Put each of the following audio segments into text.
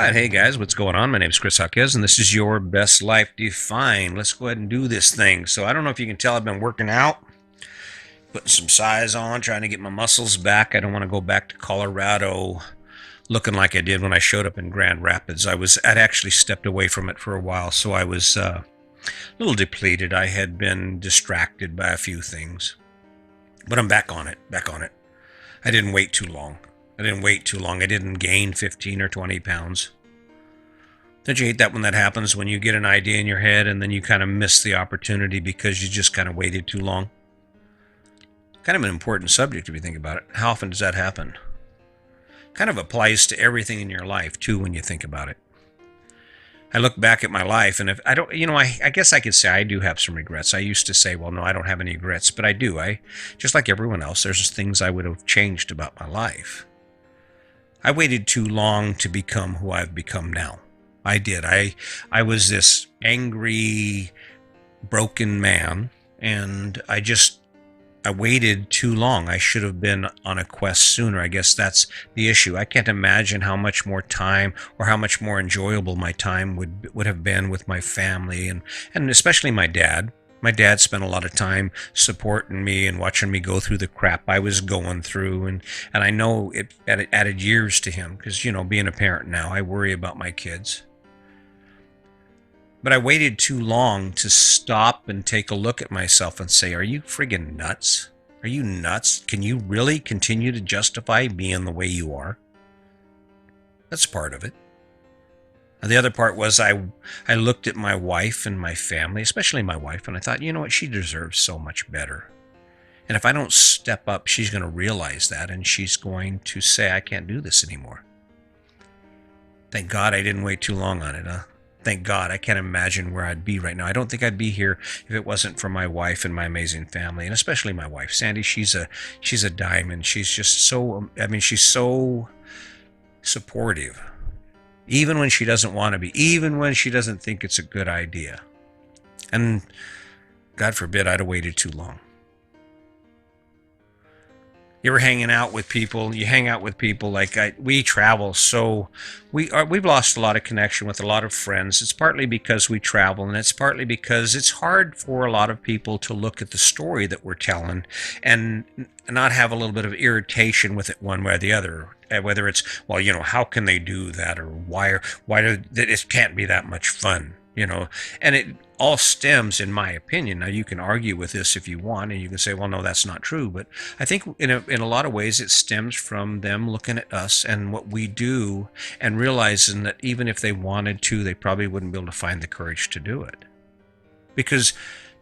right, hey guys, what's going on? My name is Chris Huckes, and this is your best life defined. Let's go ahead and do this thing. So, I don't know if you can tell, I've been working out, putting some size on, trying to get my muscles back. I don't want to go back to Colorado looking like I did when I showed up in Grand Rapids. I'd actually stepped away from it for a while, so I was a little depleted. I had been distracted by a few things, but I'm back on it. Back on it. I didn't wait too long. I didn't gain 15 or 20 pounds. Don't you hate that when that happens, when you get an idea in your head and then you kind of miss the opportunity because you just kind of waited too long? Kind of an important subject if you think about it. How often does that happen? Kind of applies to everything in your life too when you think about it. I look back at my life, and if I don't, I guess I could say I do have some regrets. I used to say, well, no, I don't have any regrets, but I do. Just like everyone else, there's just things I would have changed about my life. I waited too long to become who I've become now. I did. I was this angry, broken man, and I waited too long. I should have been on a quest sooner. I guess that's the issue. I can't imagine how much more time or how much more enjoyable my time would have been with my family and especially my dad. My dad spent a lot of time supporting me and watching me go through the crap I was going through. And I know it added years to him because, being a parent now, I worry about my kids. But I waited too long to stop and take a look at myself and say, are you friggin' nuts? Are you nuts? Can you really continue to justify being the way you are? That's part of it. And the other part was I looked at my wife and my family, especially my wife, and I thought, you know what, she deserves so much better. And if I don't step up, she's going to realize that, and she's going to say, I can't do this anymore. Thank God I didn't wait too long on it, huh? Thank God. I can't imagine where I'd be right now. I don't think I'd be here if it wasn't for my wife and my amazing family, and especially my wife, Sandy. She's a diamond. She's just so, she's so supportive. Even when she doesn't want to be, even when she doesn't think it's a good idea. And God forbid I'd have waited too long. You ever hanging out with people? You hang out with people we travel, so we've lost a lot of connection with a lot of friends. It's partly because we travel, and it's partly because it's hard for a lot of people to look at the story that we're telling and not have a little bit of irritation with it one way or the other. Whether it's, well, how can they do that, or why it can't be that much fun, and it all stems, in my opinion. Now, you can argue with this if you want, and you can say, well, no, that's not true. But I think in a lot of ways, it stems from them looking at us and what we do and realizing that even if they wanted to, they probably wouldn't be able to find the courage to do it. Because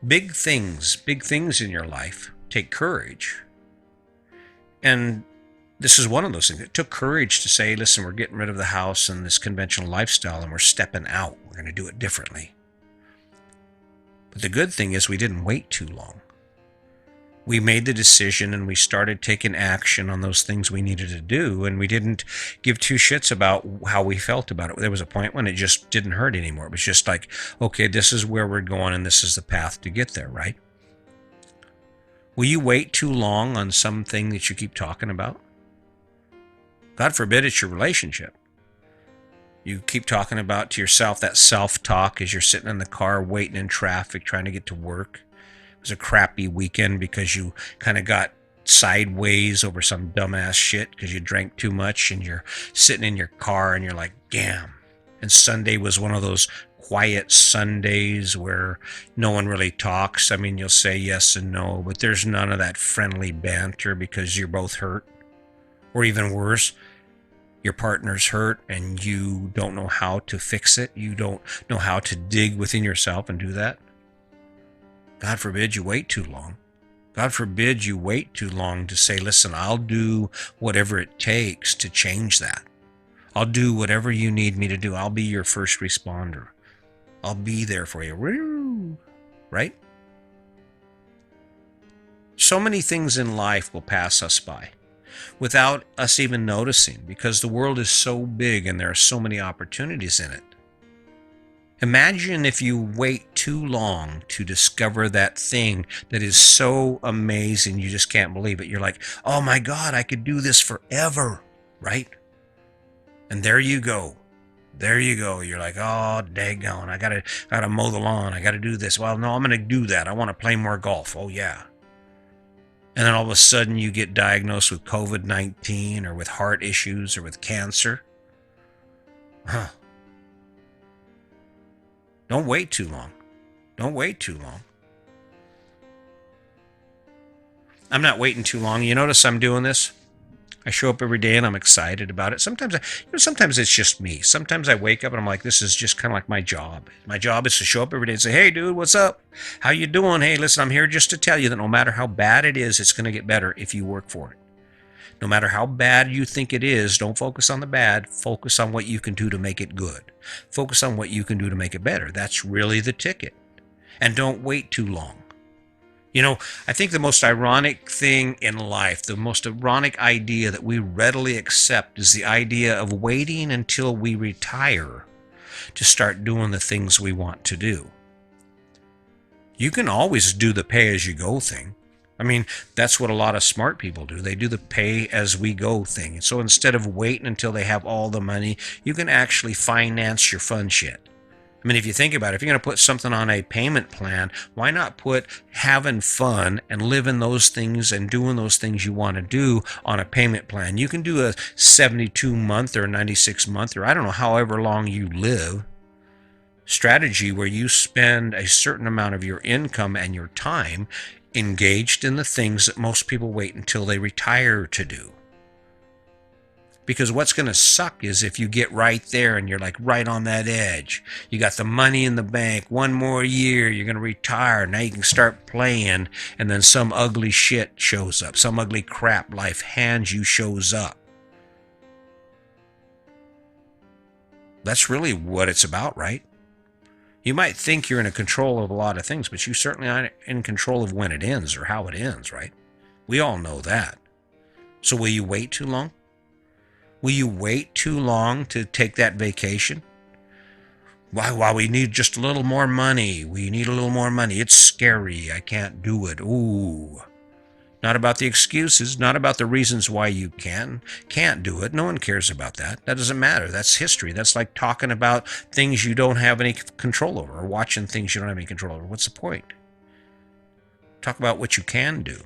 big things in your life take courage. And this is one of those things. It took courage to say, listen, we're getting rid of the house and this conventional lifestyle, and we're stepping out. We're going to do it differently. But the good thing is we didn't wait too long. We made the decision and we started taking action on those things we needed to do, and we didn't give two shits about how we felt about it. There was a point when it just didn't hurt anymore. It was just like, okay, this is where we're going and this is the path to get there, right? Will you wait too long on something that you keep talking about? God forbid it's your relationship. You keep talking about to yourself, that self-talk as you're sitting in the car waiting in traffic trying to get to work. It was a crappy weekend because you kind of got sideways over some dumbass shit because you drank too much, and you're sitting in your car and you're like, damn. And Sunday was one of those quiet Sundays where no one really talks. You'll say yes and no, but there's none of that friendly banter because you're both hurt. Or even worse, your partner's hurt and you don't know how to fix it. You don't know how to dig within yourself and do that. God forbid you wait too long. God forbid you wait too long to say, listen, I'll do whatever it takes to change that. I'll do whatever you need me to do. I'll be your first responder. I'll be there for you. Right? So many things in life will pass us by without us even noticing, because the world is so big and there are so many opportunities in it. Imagine if you wait too long to discover that thing that is so amazing you just can't believe it. You're like, oh my God, I could do this forever, right? And there you go. There you go. You're like, oh, daggone, I gotta mow the lawn. I gotta do this. Well, no, I'm gonna do that. I want to play more golf. Oh yeah. And then all of a sudden you get diagnosed with COVID-19 or with heart issues or with cancer. Huh. Don't wait too long. Don't wait too long. I'm not waiting too long. You notice I'm doing this? I show up every day and I'm excited about it. Sometimes it's just me. Sometimes I wake up and I'm like, this is just kind of like my job. My job is to show up every day and say, hey, dude, what's up? How you doing? Hey, listen, I'm here just to tell you that no matter how bad it is, it's going to get better if you work for it. No matter how bad you think it is, don't focus on the bad. Focus on what you can do to make it good. Focus on what you can do to make it better. That's really the ticket. And don't wait too long. You know, I think the most ironic thing in life, the most ironic idea that we readily accept is the idea of waiting until we retire to start doing the things we want to do. You can always do the pay as you go thing. I mean, that's what a lot of smart people do. They do the pay as we go thing. And so instead of waiting until they have all the money, you can actually finance your fun shit. I mean, if you think about it, if you're going to put something on a payment plan, why not put having fun and living those things and doing those things you want to do on a payment plan? You can do a 72-month or 96-month or I don't know, however long you live, strategy where you spend a certain amount of your income and your time engaged in the things that most people wait until they retire to do. Because what's going to suck is if you get right there and you're like right on that edge. You got the money in the bank, one more year, you're going to retire. Now you can start playing, and then some ugly shit shows up. Some ugly crap life hands you shows up. That's really what it's about, right? You might think you're in control of a lot of things, but you certainly aren't in control of when it ends or how it ends, right? We all know that. So will you wait too long? Will you wait too long to take that vacation? Why, we need just a little more money. We need a little more money. It's scary. I can't do it. Ooh. Not about the excuses, not about the reasons why you can't do it. No one cares about that. That doesn't matter. That's history. That's like talking about things you don't have any control over or watching things you don't have any control over. What's the point? Talk about what you can do.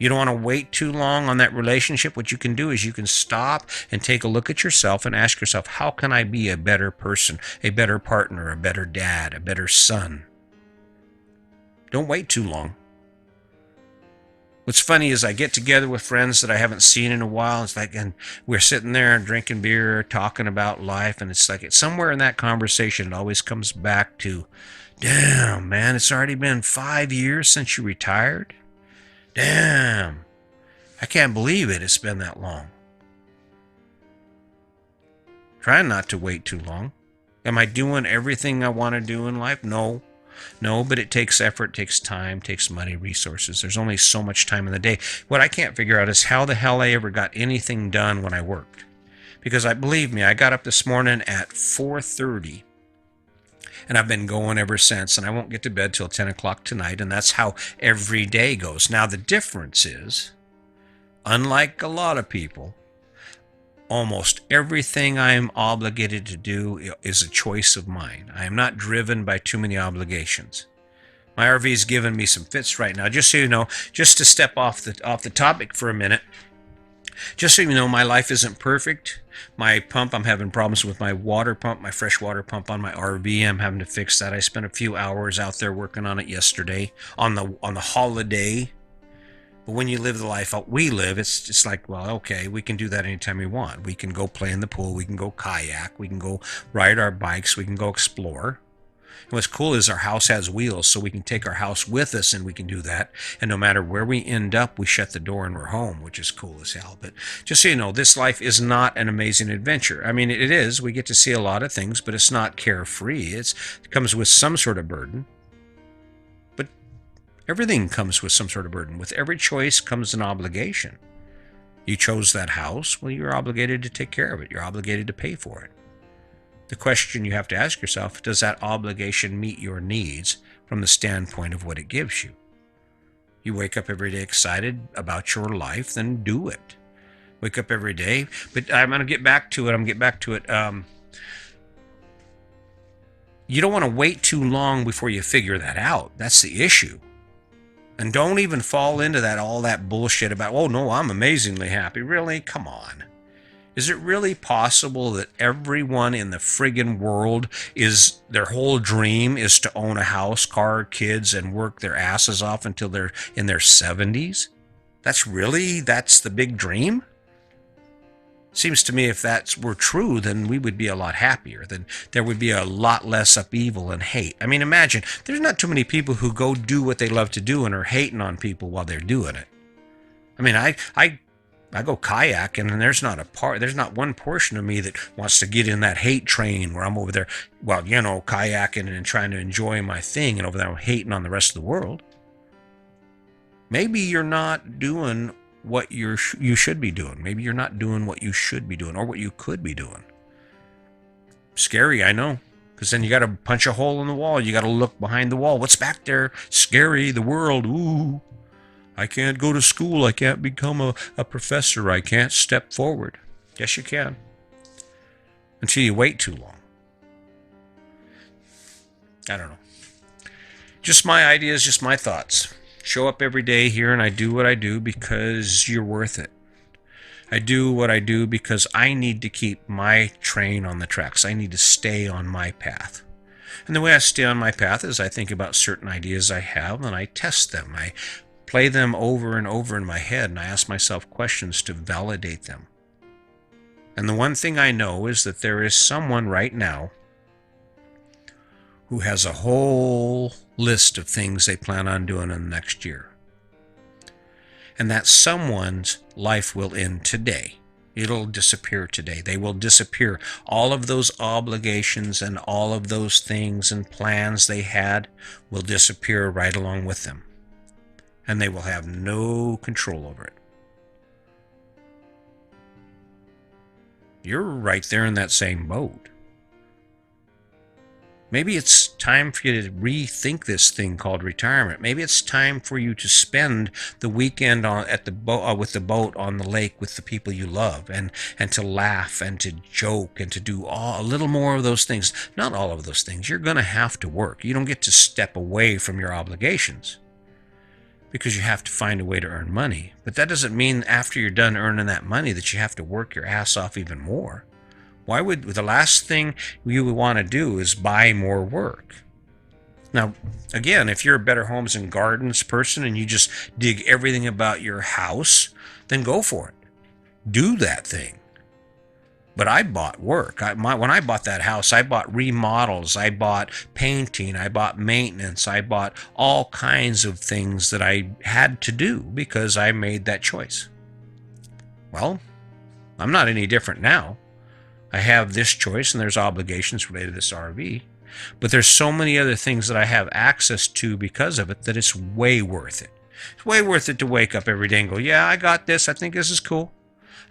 You don't want to wait too long on that relationship. What you can do is you can stop and take a look at yourself and ask yourself, how can I be a better person, a better partner, a better dad, a better son? Don't wait too long. What's funny is I get together with friends that I haven't seen in a while. It's like, and we're sitting there drinking beer, talking about life. And it's like, it's somewhere in that conversation, it always comes back to, damn, man, it's already been 5 years since you retired. Damn, I can't believe it. It's been that long. Try not to wait too long. Am I doing everything I want to do in life? No, but it takes effort, takes time, takes money, resources. There's only so much time in the day. What I can't figure out is how the hell I ever got anything done when I worked. Because believe me, I got up this morning at 4:30. And I've been going ever since, and I won't get to bed till 10 o'clock tonight, and that's how every day goes. Now, the difference is, unlike a lot of people, almost everything I am obligated to do is a choice of mine. I am not driven by too many obligations. My RV is giving me some fits right now. Just so you know, just to step off the topic for a minute, just so you know, my life isn't perfect. My pump, I'm having problems with my water pump, my fresh water pump on my RV. I'm having to fix that. I spent a few hours out there working on it yesterday on the holiday. But when you live the life we live, it's just like, well, okay, we can do that anytime we want. We can go play in the pool. We can go kayak. We can go ride our bikes. We can go explore. And what's cool is our house has wheels, so we can take our house with us and we can do that. And no matter where we end up, we shut the door and we're home, which is cool as hell. But just so you know, this life is not an amazing adventure. I mean, it is. We get to see a lot of things, but it's not carefree. It comes with some sort of burden. But everything comes with some sort of burden. With every choice comes an obligation. You chose that house, well, you're obligated to take care of it. You're obligated to pay for it. The question you have to ask yourself, does that obligation meet your needs from the standpoint of what it gives you? You wake up every day excited about your life, then do it. Wake up every day. But I'm going to get back to it. You don't want to wait too long before you figure that out. That's the issue. And don't even fall into that all that bullshit about, oh no, I'm amazingly happy. Really? Come on. Is it really possible that everyone in the friggin' world is their whole dream is to own a house, car, kids, and work their asses off until they're in their 70s? That's the big dream? Seems to me if that were true, then we would be a lot happier. Then there would be a lot less upheaval and hate. I mean, imagine, there's not too many people who go do what they love to do and are hating on people while they're doing it. I mean, I go kayaking, and there's not one portion of me that wants to get in that hate train where I'm over there, well, kayaking and trying to enjoy my thing, and over there I'm hating on the rest of the world. Maybe you're not doing what you should be doing. Maybe you're not doing what you should be doing or what you could be doing. Scary, I know, because then you got to punch a hole in the wall. You got to look behind the wall. What's back there? Scary, the world. Ooh. I can't go to school. I can't become a professor. I can't step forward. Yes, you can. Until you wait too long. I don't know. Just my ideas, just my thoughts. Show up every day here, and I do what I do because you're worth it. I do what I do because I need to keep my train on the tracks. I need to stay on my path. And the way I stay on my path is I think about certain ideas I have, and I test them. I play them over and over in my head, and I ask myself questions to validate them. And the one thing I know is that there is someone right now who has a whole list of things they plan on doing in the next year. And that someone's life will end today. It'll disappear today. They will disappear. All of those obligations and all of those things and plans they had will disappear right along with them. And they will have no control over it. You're right there in that same boat. Maybe it's time for you to rethink this thing called retirement. Maybe it's time for you to spend the weekend with the boat on the lake with the people you love, and to laugh and to joke and to do a little more of those things. Not all of those things. You're going to have to work. You don't get to step away from your obligations because you have to find a way to earn money. But that doesn't mean after you're done earning that money that you have to work your ass off even more. Why would the last thing you would want to do is buy more work? Now, again, if you're a Better Homes and Gardens person and you just dig everything about your house, then go for it. Do that thing. But I bought work. When I bought that house, I bought remodels, I bought painting, I bought maintenance, I bought all kinds of things that I had to do because I made that choice. Well, I'm not any different now. I have this choice and there's obligations related to this RV, but there's so many other things that I have access to because of it that it's way worth it. It's way worth it to wake up every day and go, yeah, I got this. I think this is cool.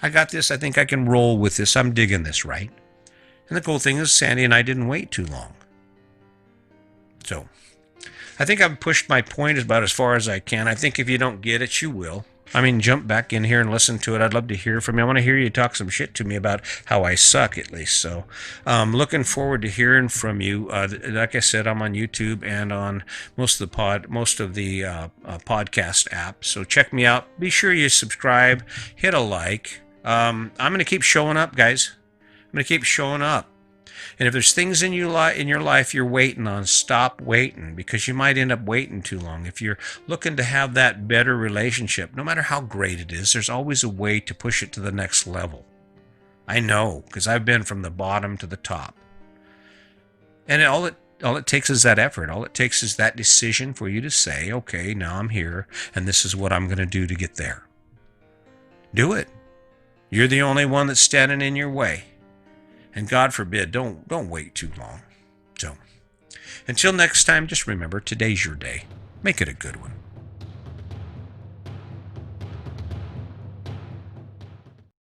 I got this. I think I can roll with this. I'm digging this, right? And the cool thing is Sandy and I didn't wait too long. So I think I've pushed my point about as far as I can. I think if you don't get it, you will. I mean, jump back in here and listen to it. I'd love to hear from you. I want to hear you talk some shit to me about how I suck, at least. So, looking forward to hearing from you. Like I said, I'm on YouTube and on most of the podcast apps. So check me out. Be sure you subscribe, hit a like. I'm going to keep showing up, guys. I'm going to keep showing up. And if there's things in your life you're waiting on, stop waiting, because you might end up waiting too long. If you're looking to have that better relationship, no matter how great it is, there's always a way to push it to the next level. I know, because I've been from the bottom to the top. And all it takes is that effort. All it takes is that decision for you to say, okay, now I'm here, and this is what I'm going to do to get there. Do it. You're the only one that's standing in your way. And God forbid, don't wait too long. So, until next time, just remember, today's your day. Make it a good one.